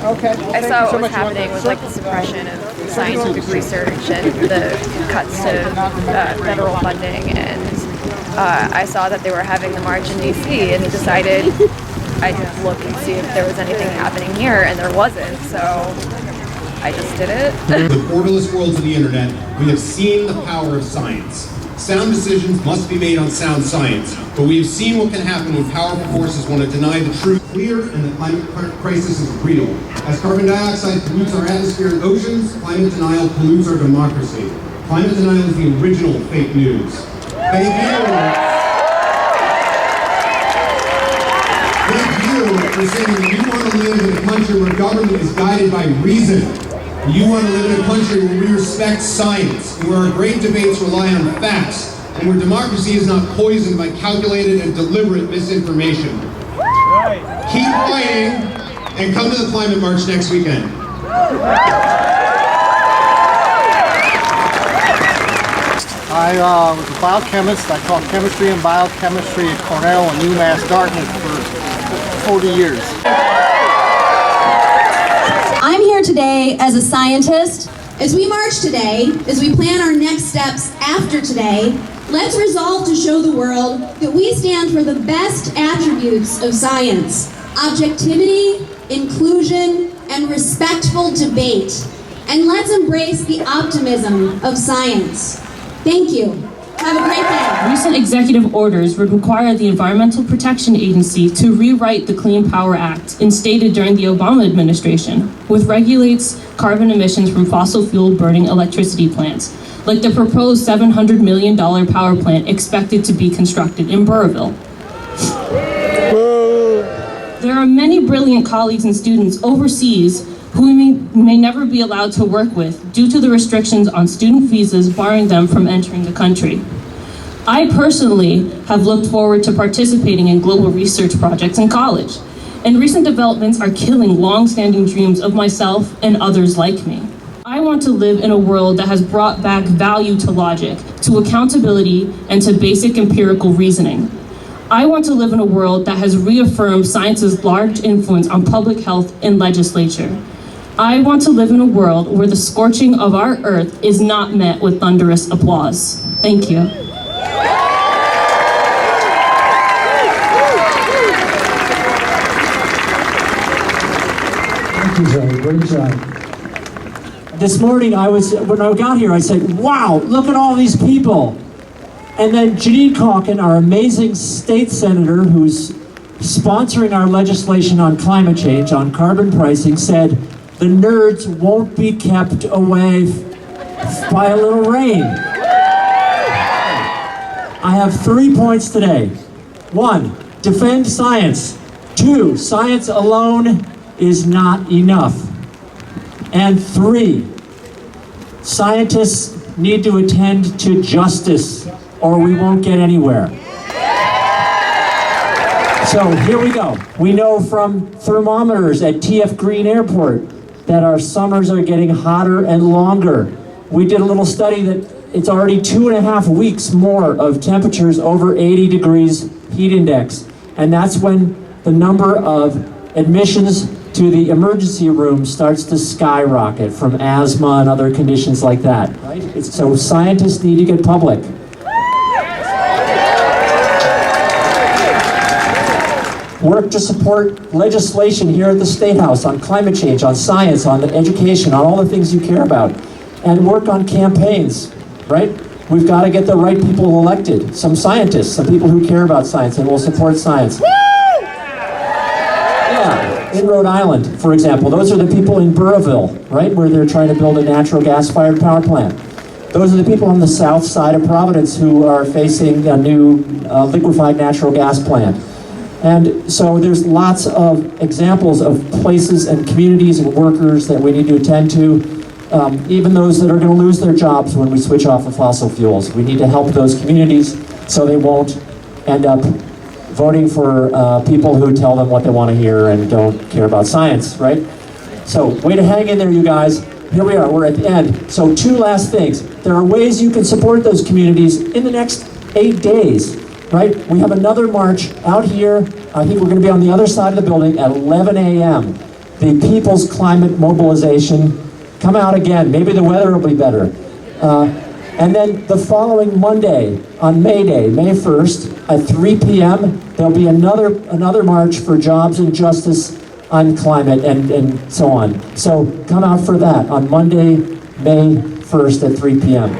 Okay. I saw what was happening with like the suppression of scientific research and the cuts to federal funding, and I saw that they were having the march in DC, and decided I'd look and see if there was anything happening here, and there wasn't, so I just did it. In the borderless worlds of the internet, we have seen the power of science. Sound decisions must be made on sound science, but we have seen what can happen when powerful forces want to deny the truth. Clear, and the climate crisis is real. As carbon dioxide pollutes our atmosphere and oceans, climate denial pollutes our democracy. Climate denial is the original fake news. Thank you. Thank you for saying that you want to live in a country where government is guided by reason. You want to live in a country where we respect science, where our great debates rely on facts, and where democracy is not poisoned by calculated and deliberate misinformation. Right. Keep fighting, and come to the climate march next weekend. I was a biochemist. I taught chemistry and biochemistry at Cornell and UMass Dartmouth for 40 years. I'm here today as a scientist. As we march today, as we plan our next steps after today, let's resolve to show the world that we stand for the best attributes of science: objectivity, inclusion, and respectful debate. And let's embrace the optimism of science. Thank you. Have a great day. Recent executive orders would require the Environmental Protection Agency to rewrite the Clean Power Act, instated during the Obama administration, which regulates carbon emissions from fossil fuel burning electricity plants, like the proposed $700 million power plant expected to be constructed in Burrillville. There are many brilliant colleagues and students overseas who may never be allowed to work with due to the restrictions on student visas barring them from entering the country. I personally have looked forward to participating in global research projects in college, and recent developments are killing long-standing dreams of myself and others like me. I want to live in a world that has brought back value to logic, to accountability, and to basic empirical reasoning. I want to live in a world that has reaffirmed science's large influence on public health and legislature. I want to live in a world where the scorching of our earth is not met with thunderous applause. Thank you. Thank you, Zoe. Great job. This morning, when I got here, I said, wow, look at all these people. And then Janine Calkin, our amazing state senator who's sponsoring our legislation on climate change, on carbon pricing, said, the nerds won't be kept away by a little rain. I have 3 points today. 1, defend science. 2, science alone is not enough. And 3, scientists need to attend to justice, or we won't get anywhere. So here we go. We know from thermometers at TF Green Airport that our summers are getting hotter and longer. We did a little study that it's already 2.5 weeks more of temperatures over 80 degrees heat index. And that's when the number of admissions to the emergency room starts to skyrocket from asthma and other conditions like that. Right? So scientists need to get public. Work to support legislation here at the State House on climate change, on science, on education, on all the things you care about. And work on campaigns, right? We've got to get the right people elected. Some scientists, some people who care about science and will support science. Yeah, in Rhode Island, for example, those are the people in Burrillville, right, where they're trying to build a natural gas-fired power plant. Those are the people on the south side of Providence who are facing a new liquefied natural gas plant. And so there's lots of examples of places and communities and workers that we need to attend to, even those that are going to lose their jobs when we switch off of fossil fuels. We need to help those communities so they won't end up voting for people who tell them what they want to hear and don't care about science, right? So way to hang in there, you guys. Here we are, we're at the end. So 2 last things. There are ways you can support those communities in the next 8 days. Right? We have another march out here. I think we're going to be on the other side of the building at 11 a.m. the People's Climate Mobilization. Come out again. Maybe the weather will be better. And then the following Monday, on May Day, May 1st, at 3 p.m., there'll be another march for jobs and justice on climate and so on. So come out for that on Monday, May 1st at 3 p.m.